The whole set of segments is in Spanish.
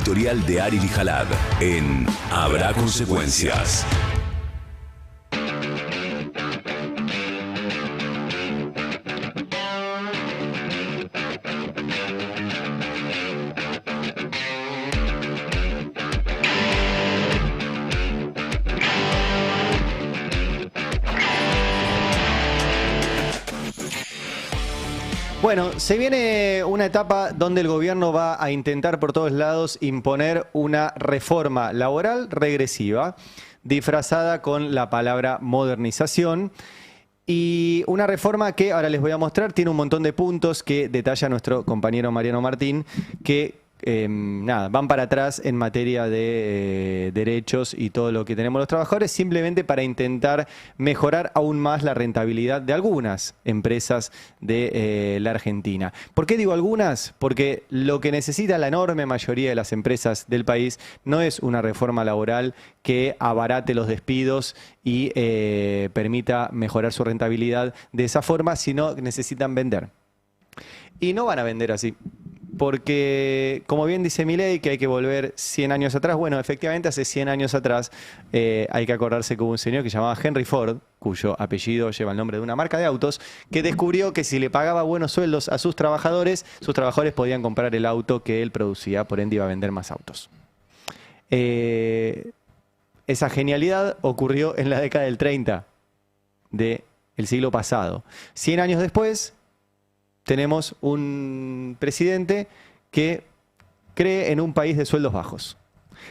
editorial de Ari Lijalad en Habrá Consecuencias. Bueno, se viene una etapa donde el gobierno va a intentar por todos lados imponer una reforma laboral regresiva, disfrazada con la palabra modernización. Y una reforma que ahora les voy a mostrar, tiene un montón de puntos que detalla nuestro compañero Mariano Martín, que van para atrás en materia de derechos y todo lo que tenemos los trabajadores, simplemente para intentar mejorar aún más la rentabilidad de algunas empresas de la Argentina. ¿Por qué digo algunas? Porque lo que necesita la enorme mayoría de las empresas del país no es una reforma laboral que abarate los despidos y permita mejorar su rentabilidad de esa forma, sino que necesitan vender. Y no van a vender así. Porque, como bien dice Milei, que hay que volver 100 años atrás. Bueno, efectivamente, hace 100 años atrás hay que acordarse que hubo un señor que se llamaba Henry Ford, cuyo apellido lleva el nombre de una marca de autos, que descubrió que si le pagaba buenos sueldos a sus trabajadores podían comprar el auto que él producía, por ende iba a vender más autos. Esa genialidad ocurrió en la década del 30 del siglo pasado. 100 años después tenemos un presidente que cree en un país de sueldos bajos.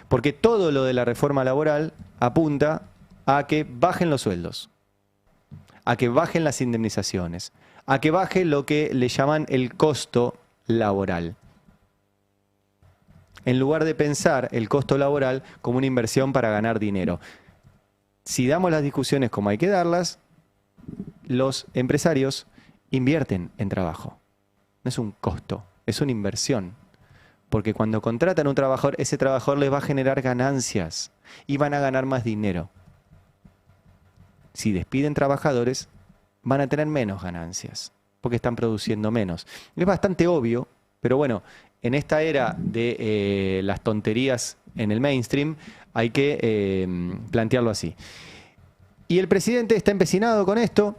Porque todo lo de la reforma laboral apunta a que bajen los sueldos, a que bajen las indemnizaciones, a que baje lo que le llaman el costo laboral. En lugar de pensar el costo laboral como una inversión para ganar dinero. Si damos las discusiones como hay que darlas, los empresarios invierten en trabajo. No es un costo, es una inversión. Porque cuando contratan a un trabajador, ese trabajador les va a generar ganancias y van a ganar más dinero. Si despiden trabajadores, van a tener menos ganancias, porque están produciendo menos. Es bastante obvio, pero bueno, en esta era de las tonterías en el mainstream, hay que plantearlo así. Y el presidente está empecinado con esto.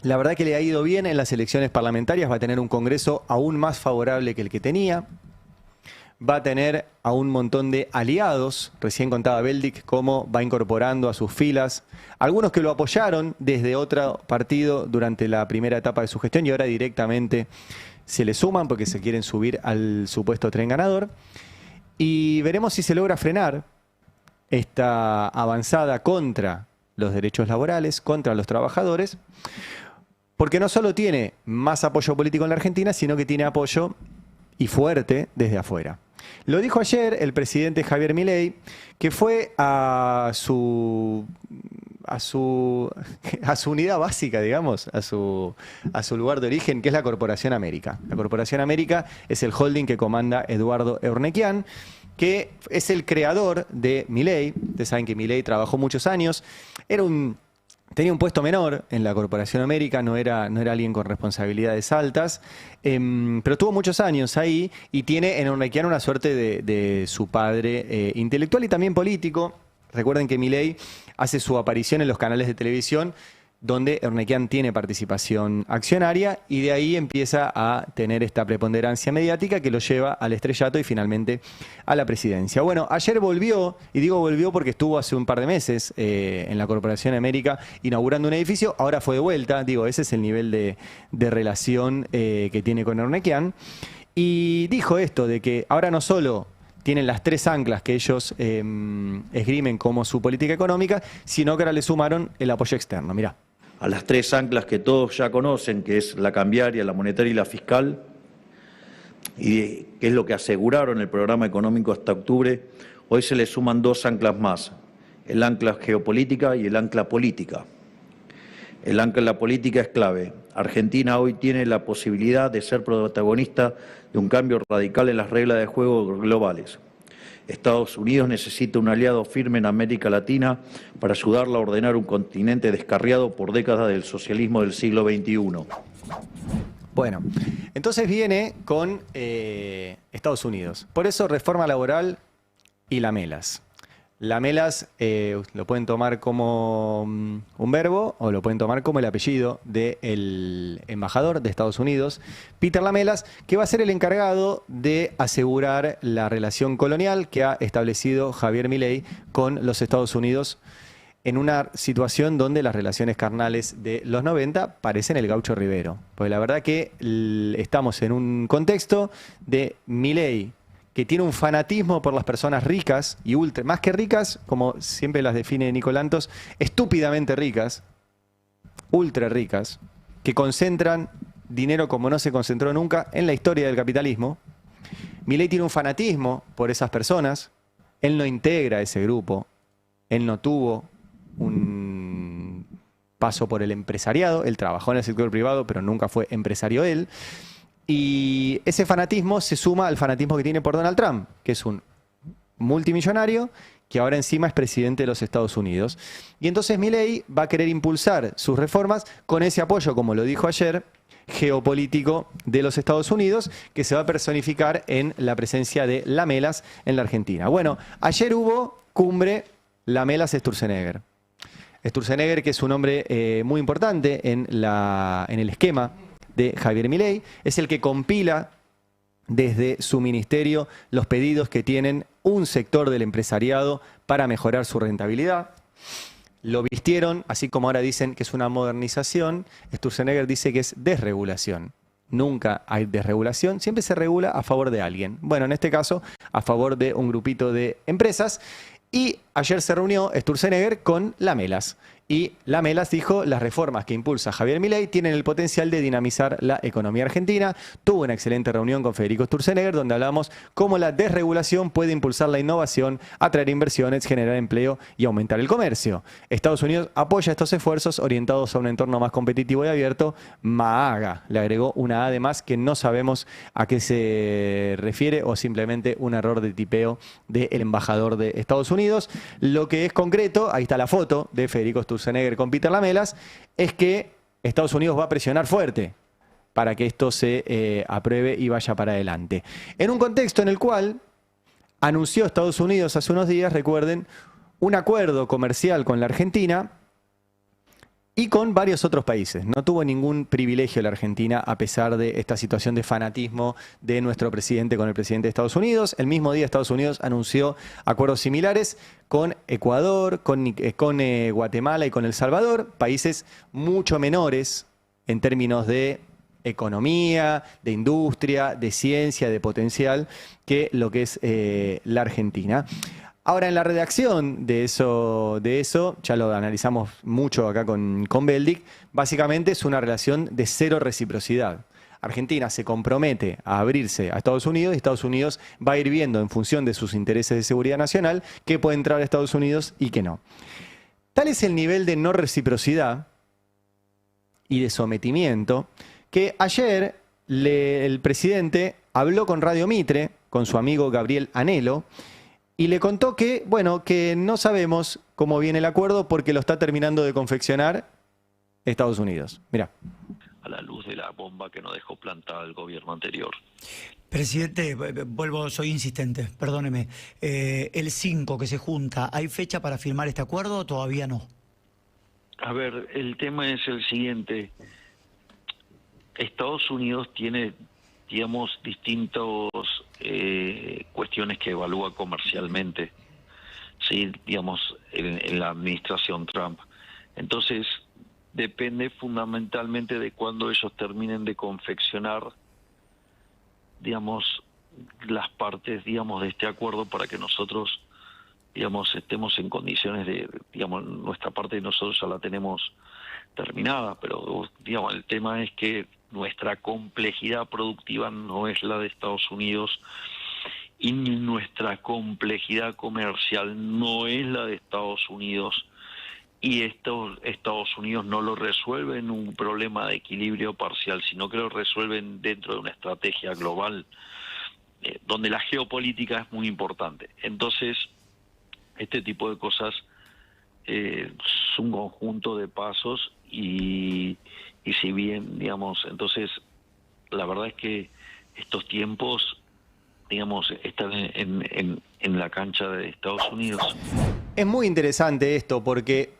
La verdad que le ha ido bien en las elecciones parlamentarias, va a tener un Congreso aún más favorable que el que tenía, va a tener a un montón de aliados, recién contaba Beldic cómo va incorporando a sus filas, algunos que lo apoyaron desde otro partido durante la primera etapa de su gestión y ahora directamente se le suman porque se quieren subir al supuesto tren ganador, y veremos si se logra frenar esta avanzada contra los derechos laborales, contra los trabajadores. Porque no solo tiene más apoyo político en la Argentina, sino que tiene apoyo y fuerte desde afuera. Lo dijo ayer el presidente Javier Milei, que fue a su unidad básica, digamos, a su lugar de origen, que es la Corporación América. La Corporación América es el holding que comanda Eduardo Eurnequian, que es el creador de Milei. Ustedes saben que Milei trabajó muchos años, tenía un puesto menor en la Corporación América, no era alguien con responsabilidades altas, pero estuvo muchos años ahí y tiene en Eurnequian una suerte de su padre intelectual y también político. Recuerden que Milei hace su aparición en los canales de televisión donde Eurnequian tiene participación accionaria y de ahí empieza a tener esta preponderancia mediática que lo lleva al estrellato y finalmente a la presidencia. Bueno, ayer volvió, y digo volvió porque estuvo hace un par de meses en la Corporación América inaugurando un edificio, ahora fue de vuelta, digo, ese es el nivel de relación que tiene con Eurnequian, y dijo esto de que ahora no solo tienen las tres anclas que ellos esgrimen como su política económica, sino que ahora le sumaron el apoyo externo. Mirá. A las tres anclas que todos ya conocen, que es la cambiaria, la monetaria y la fiscal, y que es lo que aseguraron el programa económico hasta octubre, hoy se le suman dos anclas más, el ancla geopolítica y el ancla política. El ancla política es clave. Argentina hoy tiene la posibilidad de ser protagonista de un cambio radical en las reglas de juego globales. Estados Unidos necesita un aliado firme en América Latina para ayudarla a ordenar un continente descarriado por décadas del socialismo del siglo XXI. Bueno, entonces viene con Estados Unidos. Por eso reforma laboral y lamelas. Lamelas lo pueden tomar como un verbo o lo pueden tomar como el apellido del embajador de Estados Unidos, Peter Lamelas, que va a ser el encargado de asegurar la relación colonial que ha establecido Javier Milei con los Estados Unidos en una situación donde las relaciones carnales de los 90 parecen el Gaucho Rivero. Porque la verdad que estamos en un contexto de Milei que tiene un fanatismo por las personas ricas y ultra, más que ricas, como siempre las define Nicolantos, estúpidamente ricas, ultra ricas, que concentran dinero como no se concentró nunca en la historia del capitalismo. Milei tiene un fanatismo por esas personas, él no integra ese grupo, él no tuvo un paso por el empresariado, él trabajó en el sector privado, pero nunca fue empresario él. Y ese fanatismo se suma al fanatismo que tiene por Donald Trump, que es un multimillonario que ahora encima es presidente de los Estados Unidos. Y entonces Milei va a querer impulsar sus reformas con ese apoyo, como lo dijo ayer, geopolítico de los Estados Unidos, que se va a personificar en la presencia de Lamelas en la Argentina. Bueno, ayer hubo cumbre Lamelas-Sturzenegger. Sturzenegger, que es un hombre muy importante en el esquema de Javier Milei, es el que compila desde su ministerio los pedidos que tienen un sector del empresariado para mejorar su rentabilidad. Lo vistieron, así como ahora dicen que es una modernización, Sturzenegger dice que es desregulación. Nunca hay desregulación, siempre se regula a favor de alguien. Bueno, en este caso, a favor de un grupito de empresas. Y ayer se reunió Sturzenegger con Lamelas. Y Lamelas dijo, las reformas que impulsa Javier Milei tienen el potencial de dinamizar la economía argentina. Tuvo una excelente reunión con Federico Sturzenegger donde hablamos cómo la desregulación puede impulsar la innovación, atraer inversiones, generar empleo y aumentar el comercio. Estados Unidos apoya estos esfuerzos orientados a un entorno más competitivo y abierto. MAGA, le agregó una A de más que no sabemos a qué se refiere o simplemente un error de tipeo del embajador de Estados Unidos. Lo que es concreto, ahí está la foto de Federico Sturzenegger con Peter Lamelas, es que Estados Unidos va a presionar fuerte para que esto se apruebe y vaya para adelante. En un contexto en el cual anunció Estados Unidos hace unos días, recuerden, un acuerdo comercial con la Argentina y con varios otros países. No tuvo ningún privilegio la Argentina a pesar de esta situación de fanatismo de nuestro presidente con el presidente de Estados Unidos. El mismo día Estados Unidos anunció acuerdos similares con Ecuador, con Guatemala y con El Salvador, países mucho menores en términos de economía, de industria, de ciencia, de potencial, que lo que es la Argentina. Ahora, en la redacción de eso, ya lo analizamos mucho acá con Beldic, básicamente es una relación de cero reciprocidad. Argentina se compromete a abrirse a Estados Unidos y Estados Unidos va a ir viendo en función de sus intereses de seguridad nacional qué puede entrar a Estados Unidos y qué no. Tal es el nivel de no reciprocidad y de sometimiento que ayer el presidente habló con Radio Mitre, con su amigo Gabriel Anhelo, y le contó que, bueno, que no sabemos cómo viene el acuerdo porque lo está terminando de confeccionar Estados Unidos. Mirá. A la luz de la bomba que nos dejó plantada el gobierno anterior. Presidente, vuelvo, soy insistente, perdóneme. El 5 que se junta, ¿hay fecha para firmar este acuerdo o todavía no? A ver, el tema es el siguiente. Estados Unidos tiene, digamos, distintos cuestiones que evalúa comercialmente, sí, digamos, en la administración Trump. Entonces, depende fundamentalmente de cuándo ellos terminen de confeccionar, digamos, las partes, digamos, de este acuerdo para que nosotros, digamos, estemos en condiciones de, digamos, nuestra parte de nosotros ya la tenemos terminada, pero, digamos, el tema es que nuestra complejidad productiva no es la de Estados Unidos y nuestra complejidad comercial no es la de Estados Unidos, y Estados Unidos no lo resuelve en un problema de equilibrio parcial, sino que lo resuelven dentro de una estrategia global, donde la geopolítica es muy importante. Entonces, este tipo de cosas es un conjunto de pasos y si bien, digamos, entonces la verdad es que estos tiempos, digamos, están en la cancha de Estados Unidos. Es muy interesante esto porque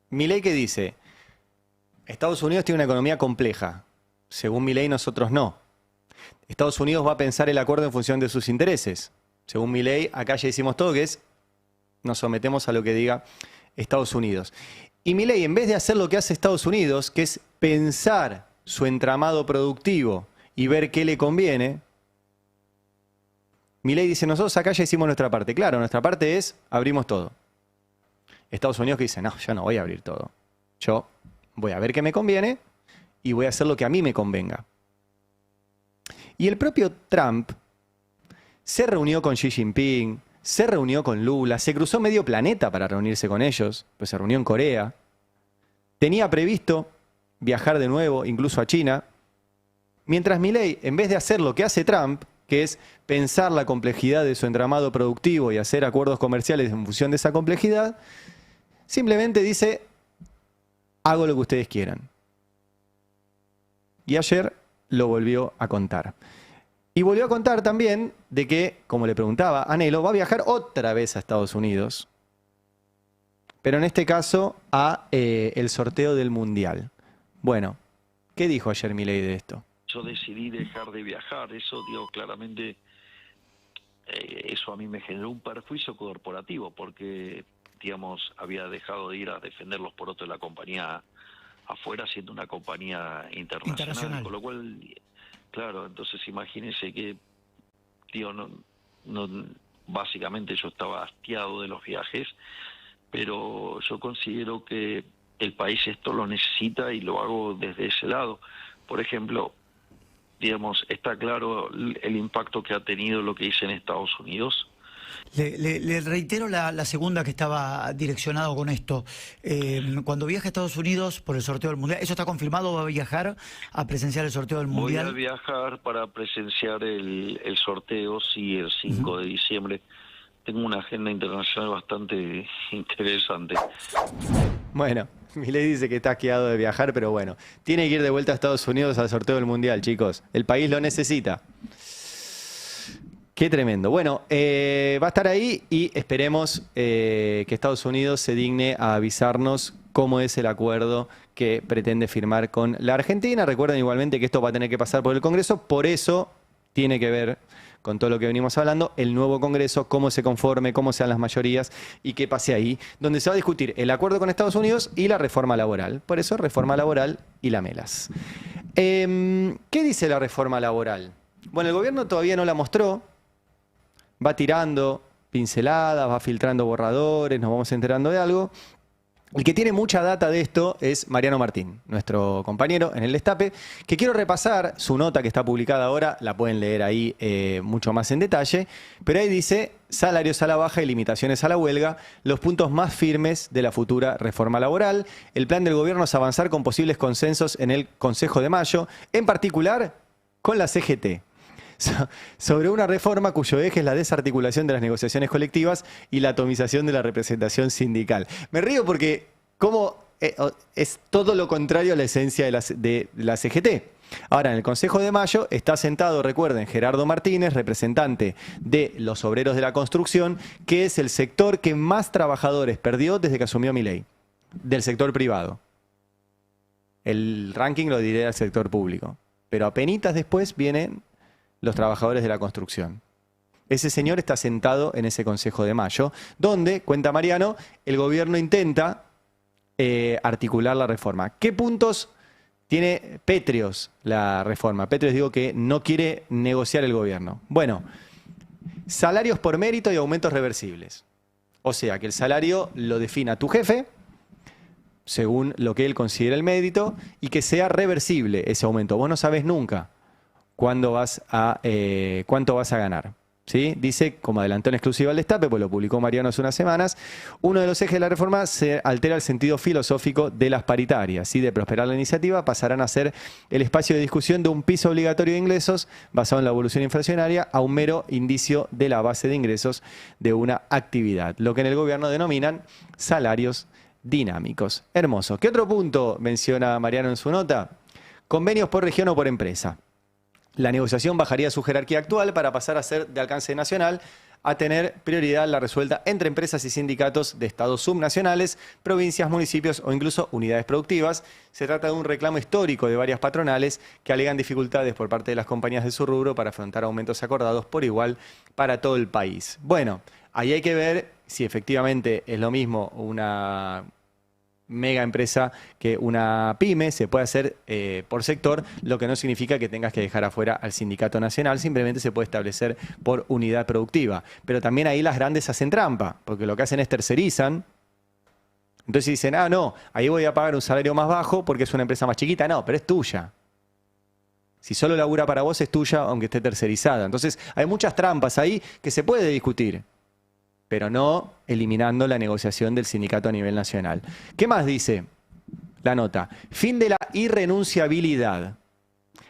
Milei, ¿qué dice? Estados Unidos tiene una economía compleja. Según Milei, nosotros no. Estados Unidos va a pensar el acuerdo en función de sus intereses. Según Milei, acá ya hicimos todo, que es nos sometemos a lo que diga Estados Unidos. Y Milei, en vez de hacer lo que hace Estados Unidos, que es pensar su entramado productivo y ver qué le conviene, Milei dice, nosotros acá ya hicimos nuestra parte. Claro, nuestra parte es, abrimos todo. Estados Unidos que dice, no, yo no voy a abrir todo. Yo voy a ver qué me conviene y voy a hacer lo que a mí me convenga. Y el propio Trump se reunió con Xi Jinping, se reunió con Lula, se cruzó medio planeta para reunirse con ellos, pues se reunió en Corea. Tenía previsto viajar de nuevo, incluso a China. Mientras Milei, en vez de hacer lo que hace Trump, que es pensar la complejidad de su entramado productivo y hacer acuerdos comerciales en función de esa complejidad, simplemente dice, hago lo que ustedes quieran. Y ayer lo volvió a contar. Y volvió a contar también de que, como le preguntaba Anhelo, va a viajar otra vez a Estados Unidos, pero en este caso a el sorteo del Mundial. Bueno, ¿qué dijo ayer Milei de esto? Yo decidí dejar de viajar, eso digo claramente, eso a mí me generó un perjuicio corporativo, porque, digamos, había dejado de ir a defender los porotos de la compañía afuera, siendo una compañía internacional. Con lo cual, claro, entonces imagínense que, digo, básicamente yo estaba hastiado de los viajes, pero yo considero que el país esto lo necesita y lo hago desde ese lado. Por ejemplo, digamos, está claro el impacto que ha tenido lo que hice en Estados Unidos. Le reitero la segunda que estaba direccionado con esto. Cuando viaja a Estados Unidos por el sorteo del Mundial, ¿eso está confirmado? ¿Va a viajar a presenciar el sorteo del Mundial? Voy a viajar para presenciar el sorteo, sí, el 5 de diciembre. Tengo una agenda internacional bastante interesante. Bueno, Milei dice que está asqueado de viajar, pero bueno, tiene que ir de vuelta a Estados Unidos al sorteo del Mundial, chicos. El país lo necesita. Qué tremendo. Bueno, va a estar ahí y esperemos que Estados Unidos se digne a avisarnos cómo es el acuerdo que pretende firmar con la Argentina. Recuerden igualmente que esto va a tener que pasar por el Congreso, por eso tiene que ver con todo lo que venimos hablando, el nuevo Congreso, cómo se conforme, cómo sean las mayorías y qué pase ahí, donde se va a discutir el acuerdo con Estados Unidos y la reforma laboral. Por eso, reforma laboral y lamelas. ¿Qué dice la reforma laboral? Bueno, el gobierno todavía no la mostró, va tirando pinceladas, va filtrando borradores, nos vamos enterando de algo. El que tiene mucha data de esto es Mariano Martín, nuestro compañero en el Destape, que quiero repasar su nota que está publicada ahora, la pueden leer ahí mucho más en detalle, pero ahí dice salarios a la baja y limitaciones a la huelga, los puntos más firmes de la futura reforma laboral. El plan del gobierno es avanzar con posibles consensos en el Consejo de Mayo, en particular con la CGT. Sobre una reforma cuyo eje es la desarticulación de las negociaciones colectivas y la atomización de la representación sindical. Me río porque es todo lo contrario a la esencia de la CGT. Ahora, en el Consejo de Mayo está sentado, recuerden, Gerardo Martínez, representante de los obreros de la construcción, que es el sector que más trabajadores perdió desde que asumió Milei, del sector privado. El ranking lo diré al sector público, pero apenitas después vienen los trabajadores de la construcción. Ese señor está sentado en ese Consejo de Mayo, donde, cuenta Mariano, el gobierno intenta articular la reforma. ¿Qué puntos tiene pétreos la reforma? Pétreos digo que no quiere negociar el gobierno. Bueno, salarios por mérito y aumentos reversibles. O sea, que el salario lo defina tu jefe, según lo que él considera el mérito, y que sea reversible ese aumento. Vos no sabés nunca cuánto vas a ganar. ¿Sí? Dice, como adelantó en exclusiva al Destape, pues lo publicó Mariano hace unas semanas, uno de los ejes de la reforma se altera el sentido filosófico de las paritarias. ¿Sí? De prosperar la iniciativa, pasarán a ser el espacio de discusión de un piso obligatorio de ingresos basado en la evolución inflacionaria a un mero indicio de la base de ingresos de una actividad. Lo que en el gobierno denominan salarios dinámicos. Hermoso. ¿Qué otro punto menciona Mariano en su nota? Convenios por región o por empresa. La negociación bajaría su jerarquía actual para pasar a ser de alcance nacional, a tener prioridad la resuelta entre empresas y sindicatos de estados subnacionales, provincias, municipios o incluso unidades productivas. Se trata de un reclamo histórico de varias patronales que alegan dificultades por parte de las compañías de su rubro para afrontar aumentos acordados por igual para todo el país. Bueno, ahí hay que ver si efectivamente es lo mismo una mega empresa que una pyme, se puede hacer por sector, lo que no significa que tengas que dejar afuera al sindicato nacional, simplemente se puede establecer por unidad productiva. Pero también ahí las grandes hacen trampa, porque lo que hacen es tercerizan. Entonces dicen, ah, no, ahí voy a pagar un salario más bajo porque es una empresa más chiquita. No, pero es tuya. Si solo labura para vos es tuya, aunque esté tercerizada. Entonces hay muchas trampas ahí que se puede discutir, pero no eliminando la negociación del sindicato a nivel nacional. ¿Qué más dice la nota? Fin de la irrenunciabilidad.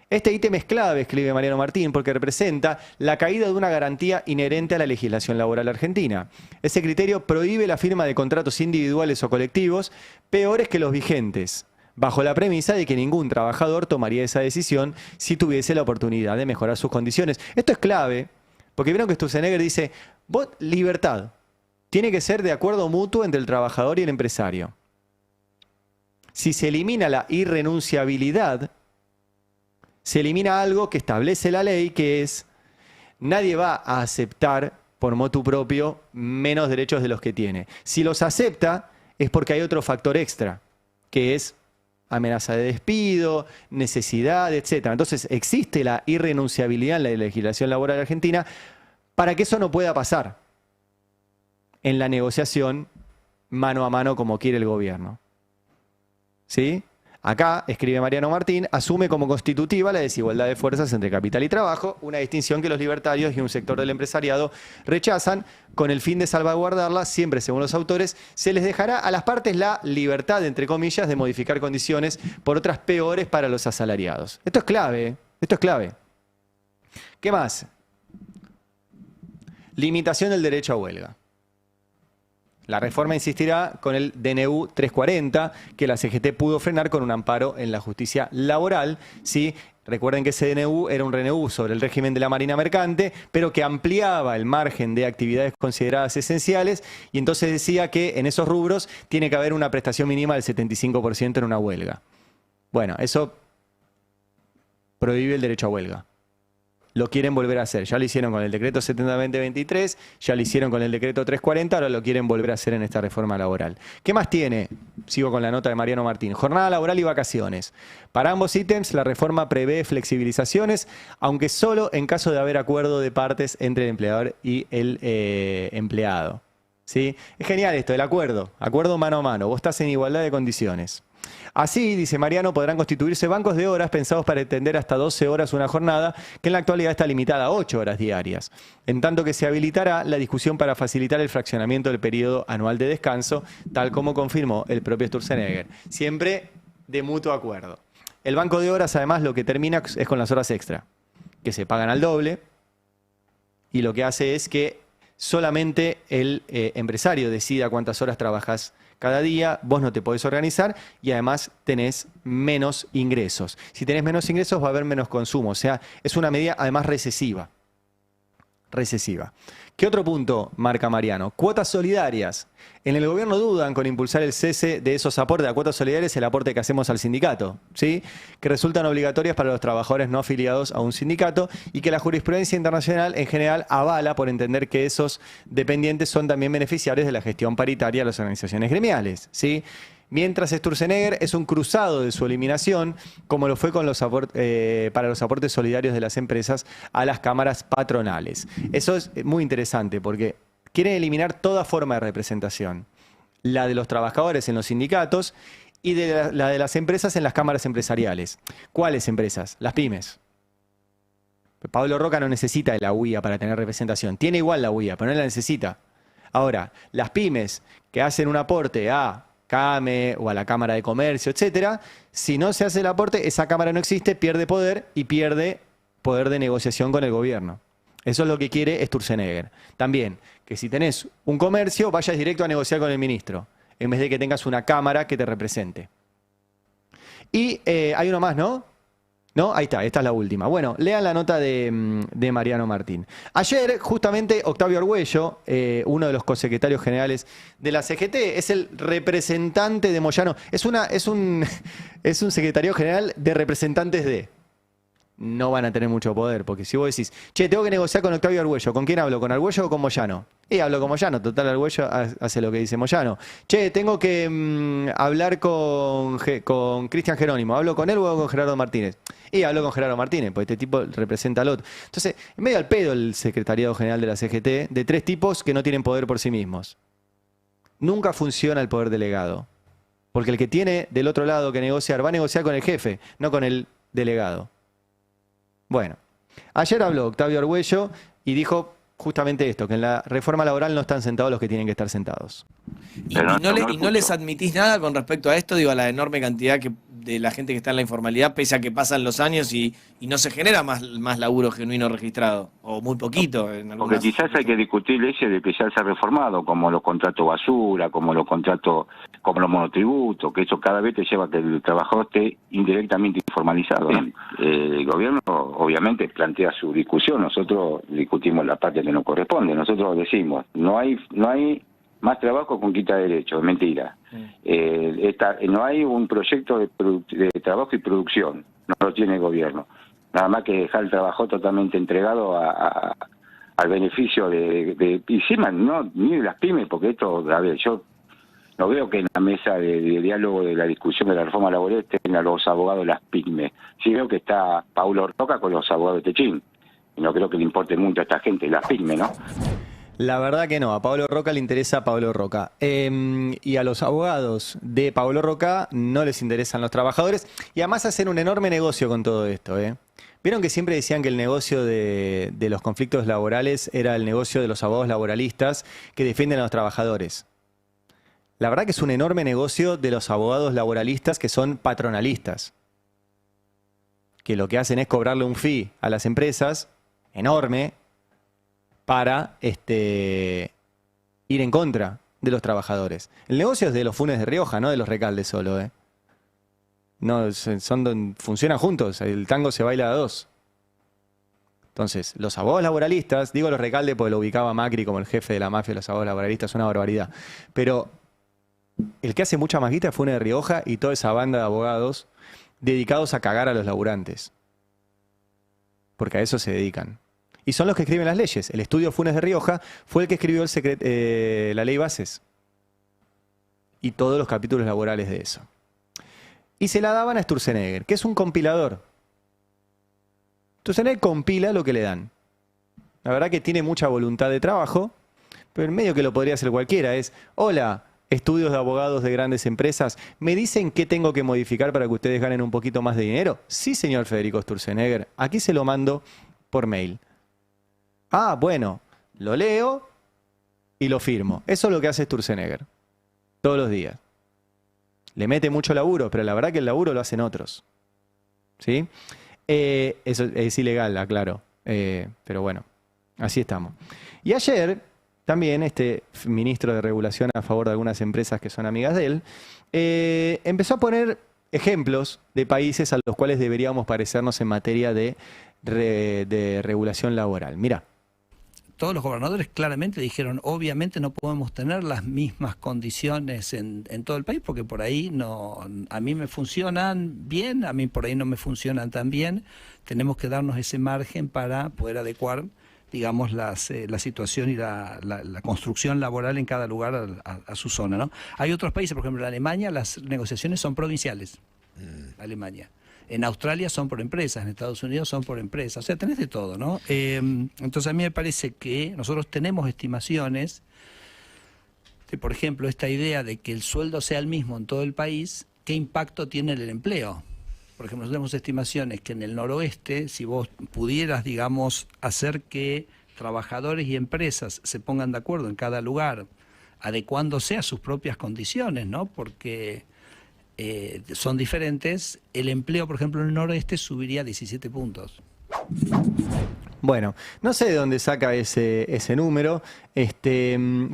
Este ítem es clave, escribe Mariano Martín, porque representa la caída de una garantía inherente a la legislación laboral argentina. Ese criterio prohíbe la firma de contratos individuales o colectivos peores que los vigentes, bajo la premisa de que ningún trabajador tomaría esa decisión si tuviese la oportunidad de mejorar sus condiciones. Esto es clave, porque vieron que Sturzenegger dice, libertad tiene que ser de acuerdo mutuo entre el trabajador y el empresario. Si se elimina la irrenunciabilidad, se elimina algo que establece la ley, que es nadie va a aceptar por motu propio menos derechos de los que tiene. Si los acepta es porque hay otro factor extra, que es amenaza de despido, necesidad, etc. Entonces existe la irrenunciabilidad en la legislación laboral argentina para que eso no pueda pasar en la negociación mano a mano como quiere el gobierno. ¿Sí? Acá, escribe Mariano Martín, asume como constitutiva la desigualdad de fuerzas entre capital y trabajo, una distinción que los libertarios y un sector del empresariado rechazan. Con el fin de salvaguardarla, siempre según los autores, se les dejará a las partes la libertad, entre comillas, de modificar condiciones por otras peores para los asalariados. Esto es clave, ¿eh? Esto es clave. ¿Qué más? Limitación del derecho a huelga. La reforma insistirá con el DNU 340, que la CGT pudo frenar con un amparo en la justicia laboral. ¿Sí? Recuerden que ese DNU era un RNU sobre el régimen de la Marina Mercante, pero que ampliaba el margen de actividades consideradas esenciales y entonces decía que en esos rubros tiene que haber una prestación mínima del 75% en una huelga. Bueno, eso prohíbe el derecho a huelga. Lo quieren volver a hacer. Ya lo hicieron con el decreto 70-2023, ya lo hicieron con el decreto 340, ahora lo quieren volver a hacer en esta reforma laboral. ¿Qué más tiene? Sigo con la nota de Mariano Martín. Jornada laboral y vacaciones. Para ambos ítems, la reforma prevé flexibilizaciones, aunque solo en caso de haber acuerdo de partes entre el empleador y el empleado. ¿Sí? Es genial esto, el acuerdo mano a mano. Vos estás en igualdad de condiciones. Así, dice Mariano, podrán constituirse bancos de horas pensados para extender hasta 12 horas una jornada, que en la actualidad está limitada a 8 horas diarias. En tanto que se habilitará la discusión para facilitar el fraccionamiento del periodo anual de descanso, tal como confirmó el propio Sturzenegger. Siempre de mutuo acuerdo. El banco de horas, además, lo que termina es con las horas extra, que se pagan al doble, y lo que hace es que solamente el empresario decida cuántas horas trabajas cada día, vos no te podés organizar y además tenés menos ingresos. Si tenés menos ingresos va a haber menos consumo, o sea, es una medida además recesiva. ¿Qué otro punto marca Mariano? Cuotas solidarias. En el gobierno dudan con impulsar el cese de esos aportes a cuotas solidarias, el aporte que hacemos al sindicato, ¿sí? Que resultan obligatorias para los trabajadores no afiliados a un sindicato y que la jurisprudencia internacional en general avala por entender que esos dependientes son también beneficiarios de la gestión paritaria de las organizaciones gremiales, ¿sí? Mientras Sturzenegger es un cruzado de su eliminación, como lo fue con para los aportes solidarios de las empresas a las cámaras patronales. Eso es muy interesante porque quieren eliminar toda forma de representación. La de los trabajadores en los sindicatos y la de las empresas en las cámaras empresariales. ¿Cuáles empresas? Las pymes. Pablo Roca no necesita de la UIA para tener representación. Tiene igual la UIA, pero no la necesita. Ahora, las pymes que hacen un aporte a CAME o a la Cámara de Comercio, etcétera, si no se hace el aporte, esa cámara no existe, pierde poder y pierde poder de negociación con el gobierno. Eso es lo que quiere Sturzenegger. También, que si tenés un comercio, vayas directo a negociar con el ministro, en vez de que tengas una cámara que te represente. Y hay uno más, ¿no? ¿No? Ahí está, esta es la última. Bueno, lean la nota de Mariano Martín. Ayer, justamente, Octavio Argüello, uno de los cosecretarios generales de la CGT, es el representante de Moyano. Es un secretario general de representantes de... No van a tener mucho poder, porque si vos decís, che, tengo que negociar con Octavio Argüello, ¿con quién hablo? ¿Con Argüello o con Moyano? Y hablo con Moyano, total, Argüello hace lo que dice Moyano. Che, tengo que hablar con Cristian Jerónimo, ¿hablo con él o con Gerardo Martínez? Y hablo con Gerardo Martínez, porque este tipo representa al otro. Entonces, en medio al pedo el secretariado general de la CGT, de 3 tipos que no tienen poder por sí mismos. Nunca funciona el poder delegado, porque el que tiene del otro lado que negociar, va a negociar con el jefe, no con el delegado. Bueno, ayer habló Octavio Argüello y dijo justamente esto, que en la reforma laboral no están sentados los que tienen que estar sentados. ¿Y no les admitís nada con respecto a esto? Digo, a la enorme cantidad de la gente que está en la informalidad, pese a que pasan los años y no se genera más laburo genuino registrado, o muy poquito. Porque quizás hay que discutir leyes de que ya se ha reformado, como los contratos basura, como los contratos, como los monotributos, que eso cada vez te lleva a que el trabajador esté indirectamente informalizado. El gobierno obviamente plantea su discusión, nosotros discutimos la parte que nos corresponde, nosotros decimos, no hay más trabajo con quita de derechos, es mentira. No hay un proyecto de trabajo y producción, no lo tiene el gobierno. Nada más que dejar el trabajo totalmente entregado al beneficio de encima, no, ni de las pymes, porque esto, a ver, yo no veo que en la mesa de diálogo de la discusión de la reforma laboral estén a los abogados de las pymes. Sí veo que está Paulo Roca con los abogados de Techín, y no creo que le importe mucho a esta gente, las pymes, ¿no? La verdad que no, a Pablo Roca le interesa a Pablo Roca. Y a los abogados de Pablo Roca no les interesan los trabajadores. Y además hacen un enorme negocio con todo esto. Vieron que siempre decían que el negocio de los conflictos laborales era el negocio de los abogados laboralistas que defienden a los trabajadores. La verdad que es un enorme negocio de los abogados laboralistas que son patronalistas. Que lo que hacen es cobrarle un fee a las empresas, enorme, para ir en contra de los trabajadores. El negocio es de los Funes de Rioja, no de los Recalde solo. No, funcionan juntos, el tango se baila a 2. Entonces, los abogados laboralistas, digo los Recalde porque lo ubicaba Macri como el jefe de la mafia de los abogados laboralistas, es una barbaridad. Pero el que hace mucha más guita es Funes de Rioja y toda esa banda de abogados dedicados a cagar a los laburantes. Porque a eso se dedican. Y son los que escriben las leyes. El estudio Funes de Rioja fue el que escribió la ley Bases. Y todos los capítulos laborales de eso. Y se la daban a Sturzenegger, que es un compilador. Sturzenegger compila lo que le dan. La verdad que tiene mucha voluntad de trabajo, pero en medio que lo podría hacer cualquiera. Es, hola, estudios de abogados de grandes empresas, ¿me dicen qué tengo que modificar para que ustedes ganen un poquito más de dinero? Sí, señor Federico Sturzenegger. Aquí se lo mando por mail. Ah, bueno, lo leo y lo firmo. Eso es lo que hace Sturzenegger. Todos los días. Le mete mucho laburo, pero la verdad que el laburo lo hacen otros. ¿Sí? Eso es ilegal, aclaro. Pero bueno, así estamos. Y ayer, también este ministro de regulación a favor de algunas empresas que son amigas de él, empezó a poner ejemplos de países a los cuales deberíamos parecernos en materia de regulación laboral. Mirá. Todos los gobernadores claramente dijeron, obviamente no podemos tener las mismas condiciones en todo el país, porque por ahí a mí me funcionan bien, a mí por ahí no me funcionan tan bien. Tenemos que darnos ese margen para poder adecuar, digamos, la situación y la construcción laboral en cada lugar a su zona, ¿no? Hay otros países, por ejemplo, en Alemania las negociaciones son provinciales. Alemania. En Australia son por empresas, en Estados Unidos son por empresas, o sea, tenés de todo, ¿no? Entonces a mí me parece que nosotros tenemos estimaciones de, por ejemplo, esta idea de que el sueldo sea el mismo en todo el país, ¿qué impacto tiene en el empleo? Por ejemplo, nosotros tenemos estimaciones que en el noroeste, si vos pudieras, digamos, hacer que trabajadores y empresas se pongan de acuerdo en cada lugar, adecuándose a sus propias condiciones, ¿no? Porque son diferentes. El empleo, por ejemplo, en el noroeste subiría 17 puntos. Bueno, no sé de dónde saca ese número,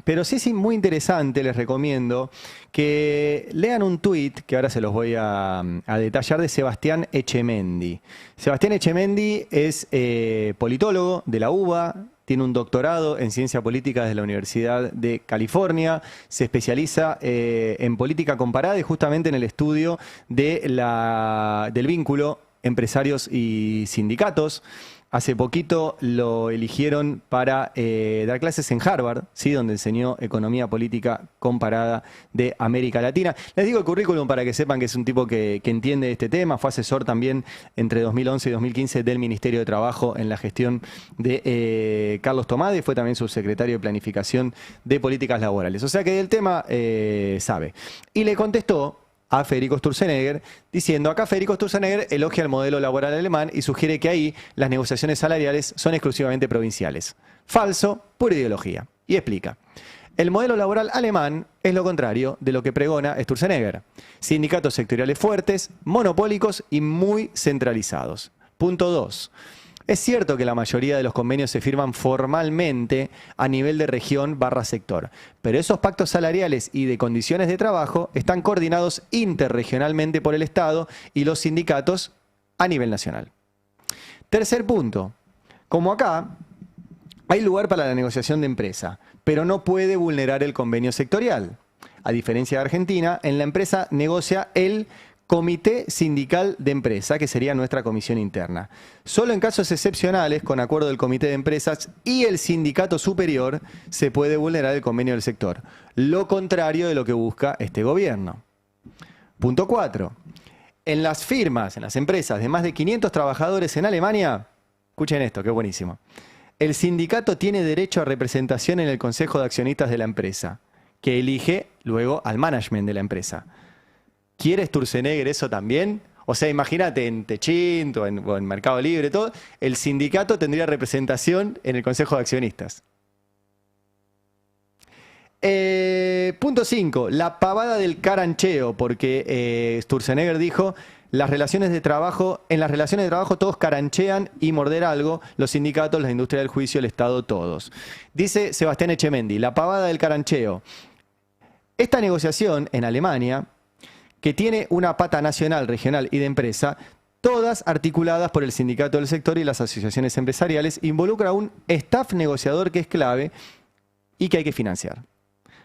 pero sí es muy interesante, les recomiendo que lean un tuit, que ahora se los voy a detallar, de Sebastián Echemendi. Sebastián Echemendi es politólogo de la UBA, tiene un doctorado en ciencia política desde la Universidad de California, se especializa en política comparada y justamente en el estudio del vínculo empresarios y sindicatos. Hace poquito lo eligieron para dar clases en Harvard, ¿sí? Donde enseñó economía política comparada de América Latina. Les digo el currículum para que sepan que es un tipo que entiende este tema. Fue asesor también entre 2011 y 2015 del Ministerio de Trabajo en la gestión de Carlos Tomade. Fue también subsecretario de Planificación de Políticas Laborales. O sea que del tema sabe. Y le contestó a Federico Sturzenegger, diciendo: acá Federico Sturzenegger elogia el modelo laboral alemán y sugiere que ahí las negociaciones salariales son exclusivamente provinciales. Falso, pura ideología. Y explica: el modelo laboral alemán es lo contrario de lo que pregona Sturzenegger. Sindicatos sectoriales fuertes, monopólicos y muy centralizados. Punto 2. Es cierto que la mayoría de los convenios se firman formalmente a nivel de región/sector, pero esos pactos salariales y de condiciones de trabajo están coordinados interregionalmente por el Estado y los sindicatos a nivel nacional. Tercer punto. Como acá, hay lugar para la negociación de empresa, pero no puede vulnerar el convenio sectorial. A diferencia de Argentina, en la empresa negocia el Comité Sindical de Empresa, que sería nuestra comisión interna. Solo en casos excepcionales, con acuerdo del Comité de Empresas y el sindicato superior, se puede vulnerar el convenio del sector. Lo contrario de lo que busca este gobierno. Punto 4. En las firmas, en las empresas de más de 500 trabajadores en Alemania, escuchen esto, que es buenísimo. El sindicato tiene derecho a representación en el Consejo de Accionistas de la empresa, que elige luego al management de la empresa. ¿Quiere Sturzenegger eso también? O sea, imagínate en Techint o en Mercado Libre, todo, el sindicato tendría representación en el Consejo de Accionistas. Punto 5, la pavada del carancheo, porque Sturzenegger dijo: en las relaciones de trabajo todos caranchean y morder algo, los sindicatos, la industria del juicio, el Estado, todos. Dice Sebastián Echemendi, la pavada del carancheo. Esta negociación en Alemania, que tiene una pata nacional, regional y de empresa, todas articuladas por el sindicato del sector y las asociaciones empresariales, involucra a un staff negociador que es clave y que hay que financiar.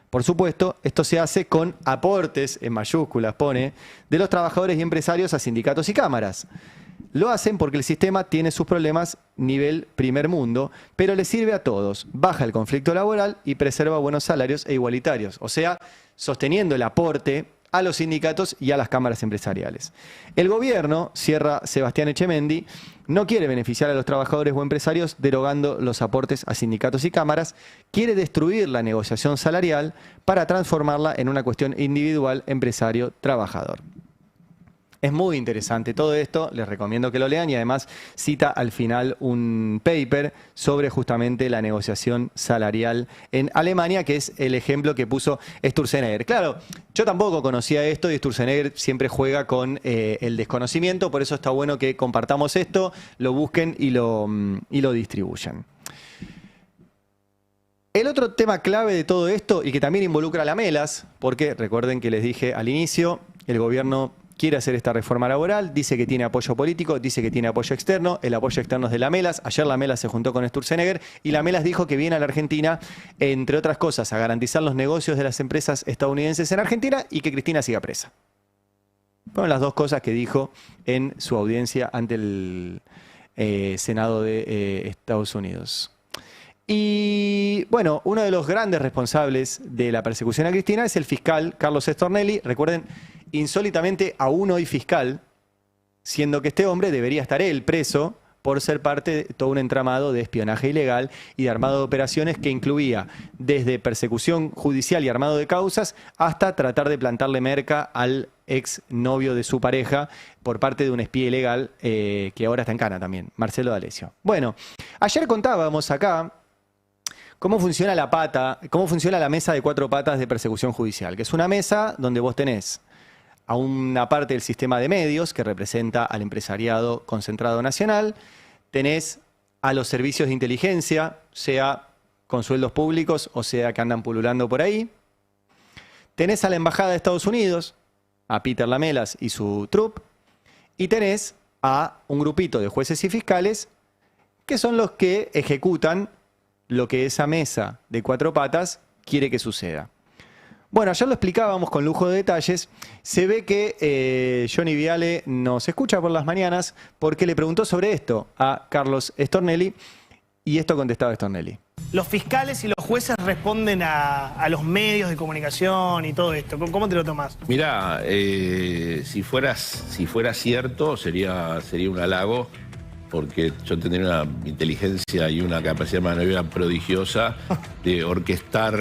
Por supuesto, esto se hace con aportes, en mayúsculas pone, de los trabajadores y empresarios a sindicatos y cámaras. Lo hacen porque el sistema tiene sus problemas nivel primer mundo, pero le sirve a todos, baja el conflicto laboral y preserva buenos salarios e igualitarios. O sea, sosteniendo el aporte a los sindicatos y a las cámaras empresariales. El gobierno, cierra Sebastián Echemendi, no quiere beneficiar a los trabajadores o empresarios derogando los aportes a sindicatos y cámaras, quiere destruir la negociación salarial para transformarla en una cuestión individual empresario-trabajador. Es muy interesante todo esto, les recomiendo que lo lean y además cita al final un paper sobre justamente la negociación salarial en Alemania, que es el ejemplo que puso Sturzenegger. Claro, yo tampoco conocía esto y Sturzenegger siempre juega con el desconocimiento, por eso está bueno que compartamos esto, lo busquen y lo distribuyan. El otro tema clave de todo esto y que también involucra a la Melas, porque recuerden que les dije al inicio, el gobierno quiere hacer esta reforma laboral, dice que tiene apoyo político, dice que tiene apoyo externo, el apoyo externo es de la Melas. Ayer la Melas se juntó con Sturzenegger y la Melas dijo que viene a la Argentina, entre otras cosas, a garantizar los negocios de las empresas estadounidenses en Argentina y que Cristina siga presa. Fueron las dos cosas que dijo en su audiencia ante el Senado de Estados Unidos. Y bueno, uno de los grandes responsables de la persecución a Cristina es el fiscal Carlos Stornelli. Recuerden, insólitamente aún hoy fiscal, siendo que este hombre debería estar él preso por ser parte de todo un entramado de espionaje ilegal y de armado de operaciones que incluía desde persecución judicial y armado de causas hasta tratar de plantarle merca al ex novio de su pareja por parte de un espía ilegal que ahora está en cana también, Marcelo D'Alessio. Bueno, ayer contábamos acá cómo funciona la mesa de 4 patas de persecución judicial, que es una mesa donde vos tenés a una parte del sistema de medios que representa al empresariado concentrado nacional, tenés a los servicios de inteligencia, sea con sueldos públicos o sea que andan pululando por ahí. Tenés a la Embajada de Estados Unidos, a Peter Lamelas y su troupe, y tenés a un grupito de jueces y fiscales que son los que ejecutan lo que esa mesa de cuatro patas quiere que suceda. Bueno, ya lo explicábamos con lujo de detalles. Se ve que Johnny Viale nos escucha por las mañanas porque le preguntó sobre esto a Carlos Stornelli y esto contestaba Stornelli. Los fiscales y los jueces responden a los medios de comunicación y todo esto. ¿Cómo te lo tomás? Mirá, si fuera cierto sería un halago, porque yo tendría una inteligencia y una capacidad de maniobra prodigiosa de orquestar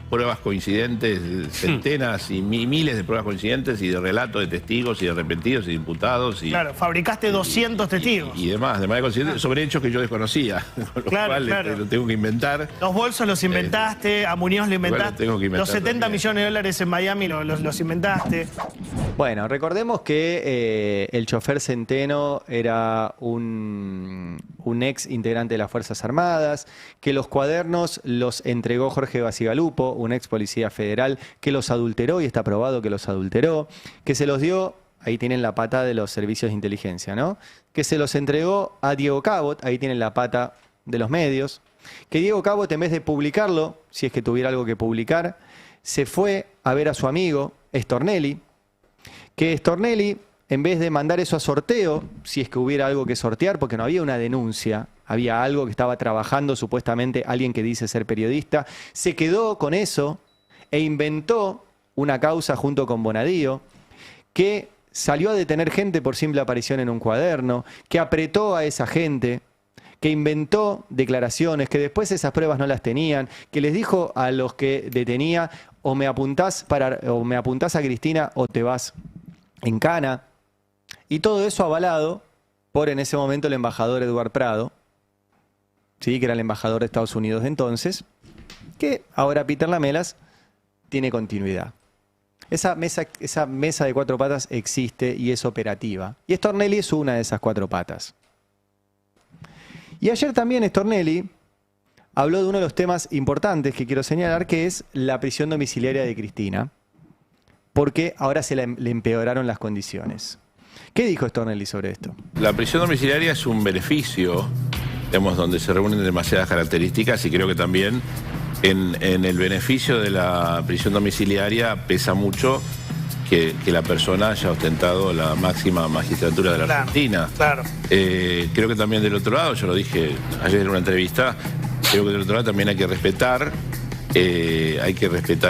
pruebas coincidentes, centenas y miles de pruebas coincidentes y de relatos de testigos y de arrepentidos y de imputados. Claro, fabricaste 200 testigos. Y demás, de manera coincidente, sobre hechos que yo desconocía, con lo cual lo tengo que inventar. Los bolsos los inventaste, a Muñoz lo inventaste, tengo que inventar los 70 también. millones de dólares en Miami los inventaste. Bueno, recordemos que el chofer Centeno era un ex integrante de las Fuerzas Armadas, que los cuadernos los entregó Jorge Bacigalupo, un ex policía federal, que los adulteró y está probado que los adulteró, que se los dio, ahí tienen la pata de los servicios de inteligencia, ¿no? Que se los entregó a Diego Cabot, ahí tienen la pata de los medios, que Diego Cabot en vez de publicarlo, si es que tuviera algo que publicar, se fue a ver a su amigo Stornelli, que Stornelli, en vez de mandar eso a sorteo, si es que hubiera algo que sortear, porque no había una denuncia, había algo que estaba trabajando supuestamente alguien que dice ser periodista, se quedó con eso e inventó una causa junto con Bonadío, que salió a detener gente por simple aparición en un cuaderno, que apretó a esa gente, que inventó declaraciones, que después esas pruebas no las tenían, que les dijo a los que detenía, o me apuntás a Cristina o te vas en cana. Y todo eso avalado por en ese momento el embajador Eduard Prado, ¿sí? Que era el embajador de Estados Unidos de entonces, que ahora Peter Lamelas tiene continuidad. Esa mesa de cuatro patas existe y es operativa. Y Stornelli es una de esas cuatro patas. Y ayer también Stornelli habló de uno de los temas importantes que quiero señalar, que es la prisión domiciliaria de Cristina, porque ahora le empeoraron las condiciones. ¿Qué dijo Stornelli sobre esto? La prisión domiciliaria es un beneficio, digamos, donde se reúnen demasiadas características, y creo que también en el beneficio de la prisión domiciliaria pesa mucho que la persona haya ostentado la máxima magistratura de la Argentina. Claro. Creo que también del otro lado, yo lo dije ayer en una entrevista, creo que del otro lado también hay que respetar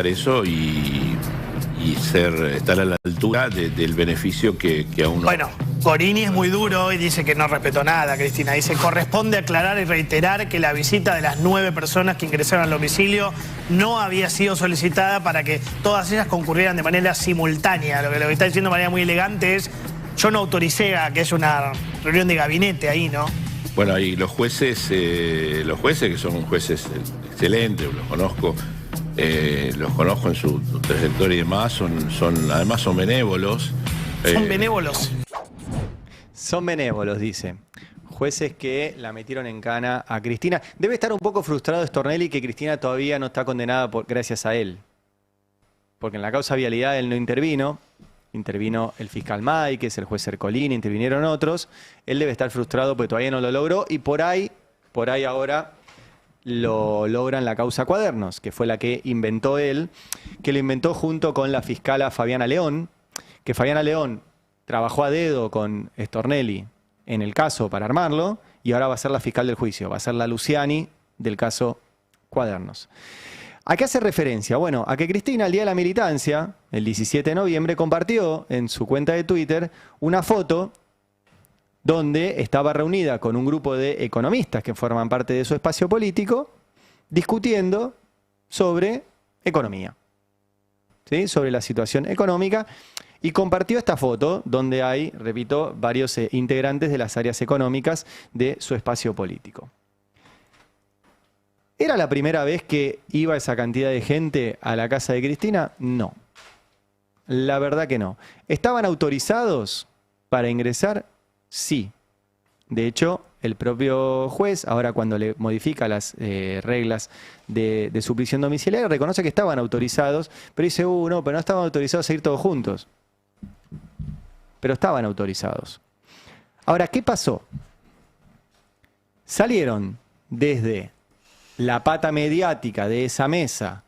eso y estar a la altura del beneficio que a uno... Bueno, Gorini es muy duro y dice que no respetó nada, Cristina. Dice, corresponde aclarar y reiterar que la visita de las 9 personas que ingresaron al domicilio no había sido solicitada para que todas ellas concurrieran de manera simultánea. Lo que está diciendo de manera muy elegante es, yo no autoricé a que es una reunión de gabinete ahí, ¿no? Bueno, y los jueces que son jueces excelentes, los conozco en su trayectoria y demás, además son benévolos. ¿Son benévolos? Son benévolos, dice. Jueces que la metieron en cana a Cristina. Debe estar un poco frustrado Stornelli que Cristina todavía no está condenada gracias a él. Porque en la causa vialidad él no intervino. Intervino el fiscal May, que es el juez Ercolini, intervinieron otros. Él debe estar frustrado porque todavía no lo logró. Y por ahí ahora lo logran la causa Cuadernos, que fue la que inventó él, que lo inventó junto con la fiscala Fabiana León, que Fabiana León trabajó a dedo con Stornelli en el caso para armarlo, y ahora va a ser la fiscal del juicio, va a ser la Luciani del caso Cuadernos. ¿A qué hace referencia? Bueno, a que Cristina, el día de la militancia, el 17 de noviembre, compartió en su cuenta de Twitter una foto donde estaba reunida con un grupo de economistas que forman parte de su espacio político, discutiendo sobre economía, ¿sí? Sobre la situación económica, y compartió esta foto donde hay, repito, varios integrantes de las áreas económicas de su espacio político. ¿Era la primera vez que iba esa cantidad de gente a la casa de Cristina? No. La verdad que no. ¿Estaban autorizados para ingresar? Sí. De hecho, el propio juez, ahora cuando le modifica las reglas de su prisión domiciliaria, reconoce que estaban autorizados, pero dice, no, pero no estaban autorizados a ir todos juntos. Pero estaban autorizados. Ahora, ¿qué pasó? Salieron desde la pata mediática de esa mesa,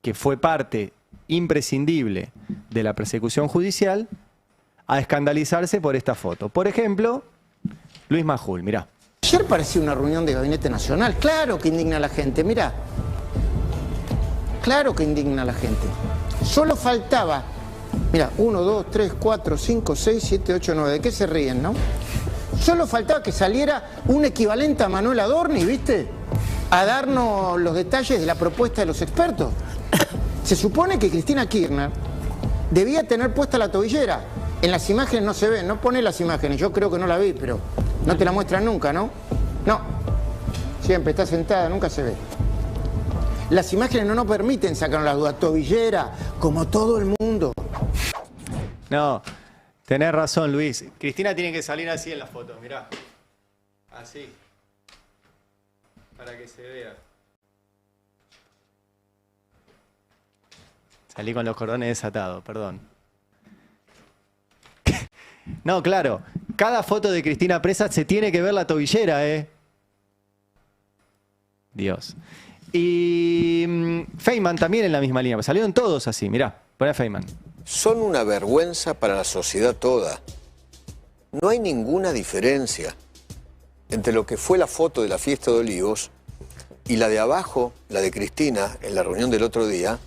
que fue parte imprescindible de la persecución judicial, a escandalizarse por esta foto. Por ejemplo, Luis Majul, mirá. Ayer parecía una reunión de Gabinete Nacional. Claro que indigna a la gente, mirá. Claro que indigna a la gente. Solo faltaba, mirá, 1, 2, 3, 4, 5, 6, 7, 8, 9. ¿De qué se ríen, no? Solo faltaba que saliera un equivalente a Manuel Adorni, ¿viste? A darnos los detalles de la propuesta de los expertos. Se supone que Cristina Kirchner debía tener puesta la tobillera. En las imágenes no se ve, no pone las imágenes, yo creo que no la vi, pero no te la muestran nunca, ¿no? No, siempre está sentada, nunca se ve. Las imágenes no nos permiten sacarnos las dudas, tobillera, como todo el mundo. No, tenés razón, Luis. Cristina tiene que salir así en la foto, mirá. Así. Para que se vea. Salí con los cordones desatados, perdón. No, claro. Cada foto de Cristina presa se tiene que ver la tobillera, ¿eh? Dios. Y Feynman también en la misma línea. Salieron todos así, mirá. Poné a Feynman. Son una vergüenza para la sociedad toda. No hay ninguna diferencia entre lo que fue la foto de la fiesta de Olivos y la de abajo, la de Cristina, en la reunión del otro día,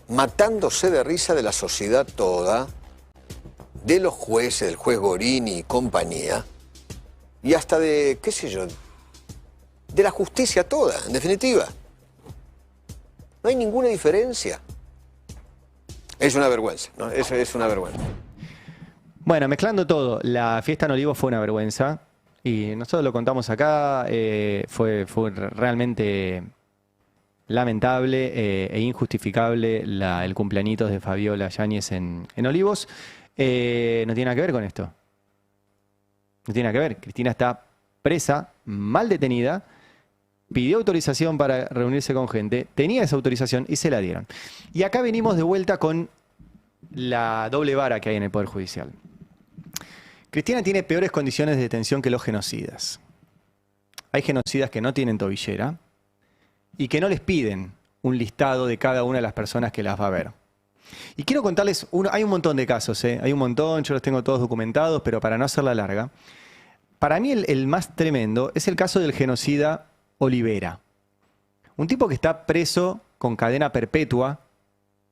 matándose de risa de la sociedad toda, de los jueces, del juez Gorini y compañía, y hasta de, qué sé yo, de la justicia toda, en definitiva. No hay ninguna diferencia. Es una vergüenza, ¿no? Eso es una vergüenza. Bueno, mezclando todo, la fiesta en Olivos fue una vergüenza, y nosotros lo contamos acá, fue realmente lamentable e injustificable el cumpleañitos de Fabiola Yáñez en Olivos. No tiene nada que ver con esto. No tiene nada que ver. Cristina está presa, mal detenida, pidió autorización para reunirse con gente, tenía esa autorización y se la dieron. Y acá venimos de vuelta con la doble vara que hay en el Poder Judicial. Cristina tiene peores condiciones de detención que los genocidas. Hay genocidas que no tienen tobillera y que no les piden un listado de cada una de las personas que las va a ver. Y quiero contarles, hay un montón de casos, hay un montón, yo los tengo todos documentados, pero para no hacerla larga, para mí el más tremendo es el caso del genocida Olivera. Un tipo que está preso con cadena perpetua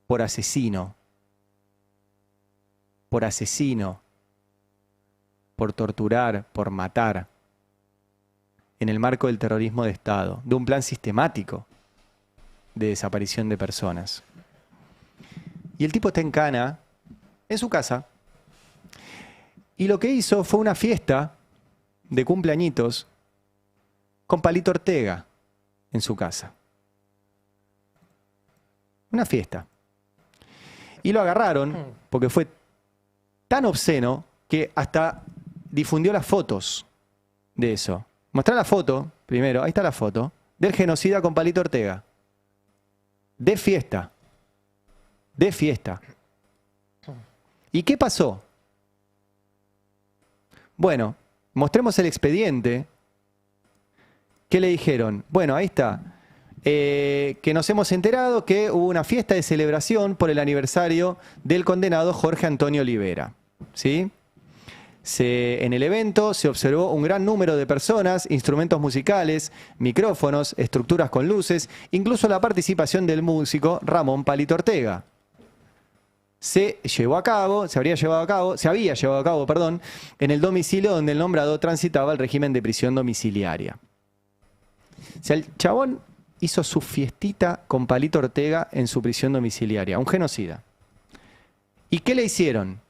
por asesino. Por torturar, por matar, en el marco del terrorismo de Estado, de un plan sistemático de desaparición de personas. Y el tipo está en cana, en su casa, y lo que hizo fue una fiesta de cumpleañitos con Palito Ortega en su casa. Una fiesta. Y lo agarraron porque fue tan obsceno que hasta difundió las fotos de eso. Mostrá la foto, primero, ahí está la foto, del genocida con Palito Ortega. De fiesta. De fiesta. ¿Y qué pasó? Bueno, mostremos el expediente. ¿Qué le dijeron? Bueno, ahí está. Que nos hemos enterado que hubo una fiesta de celebración por el aniversario del condenado Jorge Antonio Olivera. ¿Sí? En el evento se observó un gran número de personas, instrumentos musicales, micrófonos, estructuras con luces, incluso la participación del músico Ramón Palito Ortega. Se había llevado a cabo, en el domicilio donde el nombrado transitaba el régimen de prisión domiciliaria. O sea, el chabón hizo su fiestita con Palito Ortega en su prisión domiciliaria, un genocida. ¿Y qué le hicieron?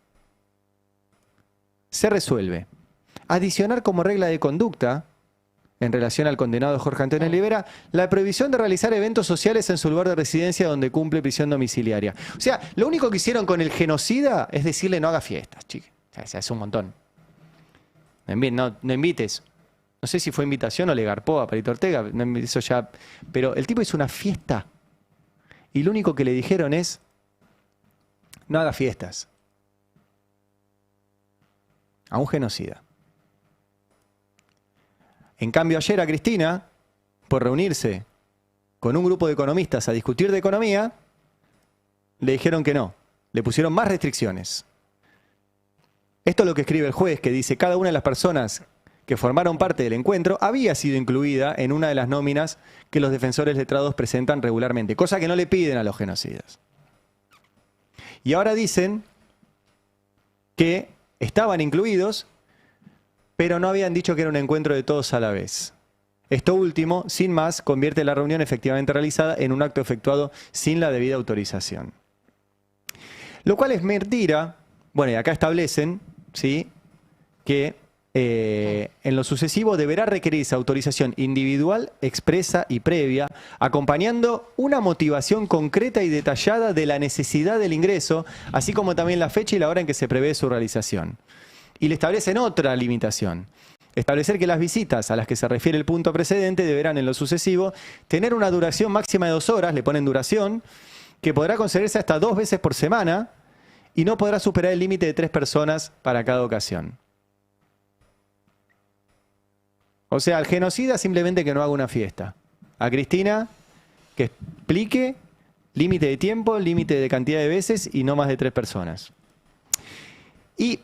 Se resuelve adicionar como regla de conducta, en relación al condenado Jorge Antonio Olivera, la prohibición de realizar eventos sociales en su lugar de residencia donde cumple prisión domiciliaria. O sea, lo único que hicieron con el genocida es decirle no haga fiestas, chique. O sea, es un montón. No invites. No sé si fue invitación o le garpó a Palito Ortega, eso ya, pero el tipo hizo una fiesta y lo único que le dijeron es, no haga fiestas. A un genocida. En cambio, ayer a Cristina, por reunirse con un grupo de economistas a discutir de economía, le dijeron que no, le pusieron más restricciones. Esto es lo que escribe el juez, que dice cada una de las personas que formaron parte del encuentro había sido incluida en una de las nóminas que los defensores letrados presentan regularmente, cosa que no le piden a los genocidas. Y ahora dicen que estaban incluidos, pero no habían dicho que era un encuentro de todos a la vez. Esto último, sin más, convierte la reunión efectivamente realizada en un acto efectuado sin la debida autorización. Lo cual es mentira. Bueno, y acá establecen, ¿sí?, que en lo sucesivo deberá requerirse autorización individual, expresa y previa, acompañando una motivación concreta y detallada de la necesidad del ingreso, así como también la fecha y la hora en que se prevé su realización. Y le establecen otra limitación. Establecer que las visitas a las que se refiere el punto precedente deberán en lo sucesivo tener una duración máxima de 2 horas, le ponen duración, que podrá concederse hasta 2 veces por semana y no podrá superar el límite de 3 personas para cada ocasión. O sea, al genocida simplemente que no haga una fiesta. A Cristina que explique límite de tiempo, límite de cantidad de veces y no más de 3 personas. ¿Y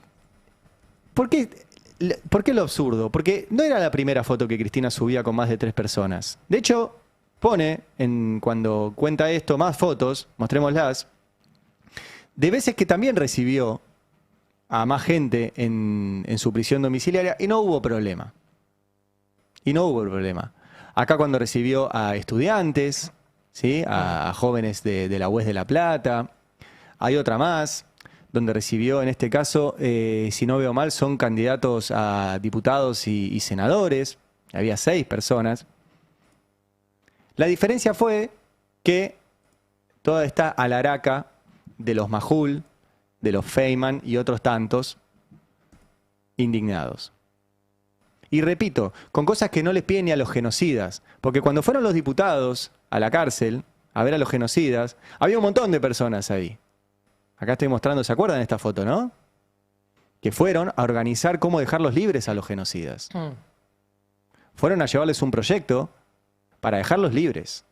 por qué lo absurdo? Porque no era la primera foto que Cristina subía con más de 3 personas. De hecho, pone, cuando cuenta esto, más fotos, mostrémoslas, de veces que también recibió a más gente en su prisión domiciliaria y no hubo problema. Y no hubo problema. Acá cuando recibió a estudiantes, ¿sí?, a jóvenes de la UES de La Plata. Hay otra más, donde recibió, en este caso, si no veo mal, son candidatos a diputados y senadores. Había 6 personas. La diferencia fue que toda esta alaraca de los Majul, de los Feynman y otros tantos indignados. Y repito, con cosas que no les piden ni a los genocidas, porque cuando fueron los diputados a la cárcel a ver a los genocidas, había un montón de personas ahí. Acá estoy mostrando, ¿se acuerdan de esta foto, no? Que fueron a organizar cómo dejarlos libres a los genocidas. Fueron a llevarles un proyecto para dejarlos libres.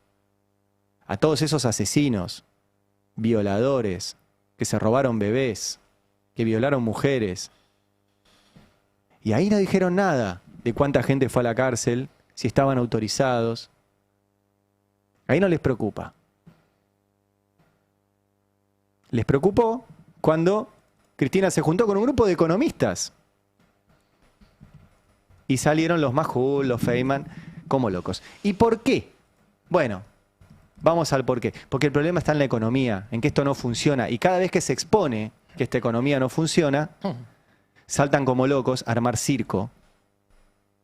A todos esos asesinos, violadores, que se robaron bebés, que violaron mujeres. Y ahí no dijeron nada de cuánta gente fue a la cárcel, si estaban autorizados. Ahí no les preocupa. Les preocupó cuando Cristina se juntó con un grupo de economistas. Y salieron los Majul, los Feynman, como locos. ¿Y por qué? Bueno, vamos al por qué. Porque el problema está en la economía, en que esto no funciona. Y cada vez que se expone que esta economía no funciona, saltan como locos a armar circo,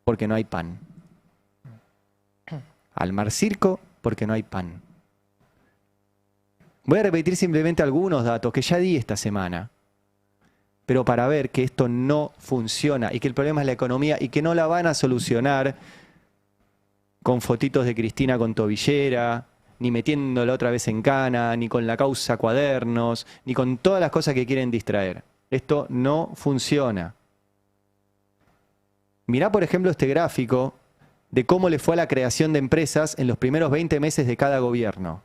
porque no hay pan. Armar circo porque no hay pan. Voy a repetir simplemente algunos datos que ya di esta semana, pero para ver que esto no funciona y que el problema es la economía y que no la van a solucionar con fotitos de Cristina con tobillera, ni metiéndola otra vez en cana, ni con la causa cuadernos, ni con todas las cosas que quieren distraer. Esto no funciona. Mirá, por ejemplo, este gráfico de cómo le fue a la creación de empresas en los primeros 20 meses de cada gobierno.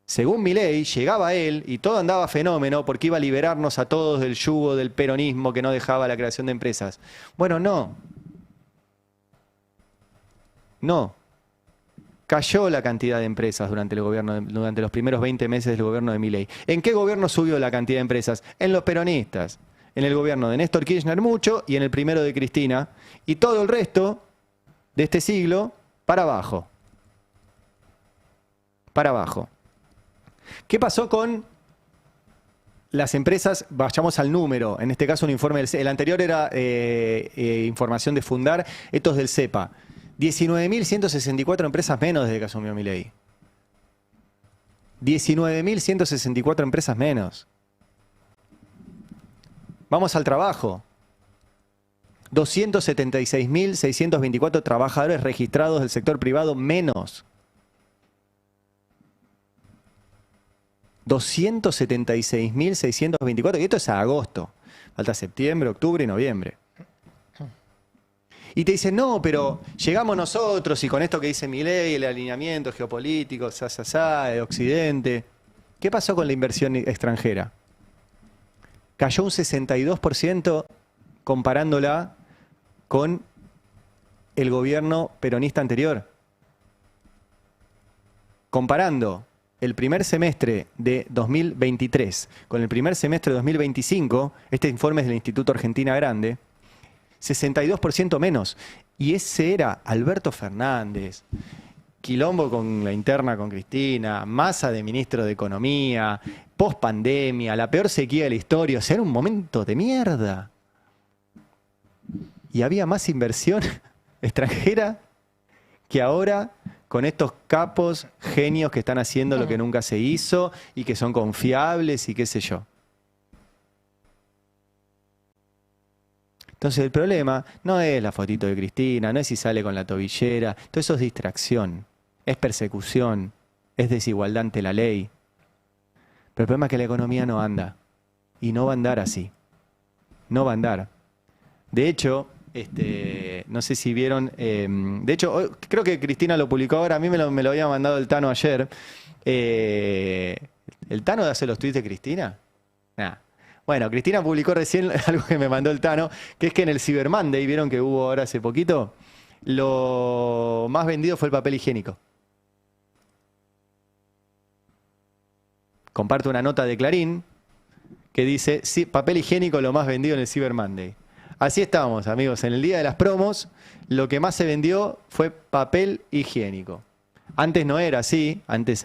Según Milei, llegaba él y todo andaba fenómeno porque iba a liberarnos a todos del yugo del peronismo que no dejaba la creación de empresas. Bueno, no. No. Cayó la cantidad de empresas durante los primeros 20 meses del gobierno de Milei. ¿En qué gobierno subió la cantidad de empresas? En los peronistas. En el gobierno de Néstor Kirchner mucho y en el primero de Cristina. Y todo el resto de este siglo para abajo. Para abajo. ¿Qué pasó con las empresas? Vayamos al número. En este caso un informe del CEPA. El anterior era información de Fundar. Esto es del CEPA. 19.164 empresas menos desde que asumió Milei. 19.164 empresas menos. Vamos al trabajo. 276.624 trabajadores registrados del sector privado menos. 276.624, y esto es a agosto. Falta septiembre, octubre y noviembre. Y te dicen, no, pero llegamos nosotros y con esto que dice Milei, el alineamiento geopolítico, de Occidente. ¿Qué pasó con la inversión extranjera? Cayó un 62% comparándola con el gobierno peronista anterior. Comparando el primer semestre de 2023 con el primer semestre de 2025, este informe es del Instituto Argentina Grande, 62% menos. Y ese era Alberto Fernández, quilombo con la interna con Cristina, Massa de ministro de Economía, post pandemia, la peor sequía de la historia. O sea, era un momento de mierda. Y había más inversión extranjera que ahora con estos capos genios que están haciendo lo que nunca se hizo y que son confiables y qué sé yo. Entonces el problema no es la fotito de Cristina, no es si sale con la tobillera, todo eso es distracción, es persecución, es desigualdad ante la ley. Pero el problema es que la economía no anda, y no va a andar así, no va a andar. De hecho, no sé si vieron, de hecho creo que Cristina lo publicó ahora, a mí me lo había mandado el Tano ayer. ¿El Tano hace los tweets de Cristina? Nah. Bueno, Cristina publicó recién algo que me mandó el Tano, que es que en el Cyber Monday, ¿vieron que hubo ahora hace poquito? Lo más vendido fue el papel higiénico. Comparto una nota de Clarín que dice, sí, papel higiénico lo más vendido en el Cyber Monday. Así estamos, amigos. En el día de las promos, lo que más se vendió fue papel higiénico. Antes no era así, antes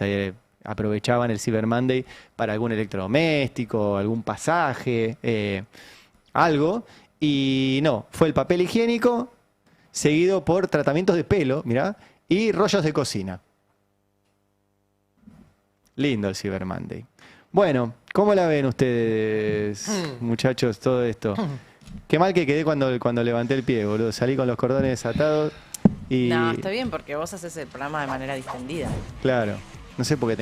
aprovechaban el Cyber Monday para algún electrodoméstico, algún pasaje, algo. Y no, fue el papel higiénico, seguido por tratamientos de pelo, mirá, y rollos de cocina. Lindo el Cyber Monday. Bueno, ¿cómo la ven ustedes, muchachos, todo esto? Qué mal que quedé cuando levanté el pie, boludo. Salí con los cordones atados y... No, está bien, porque vos haces el programa de manera distendida. Claro. No sé por qué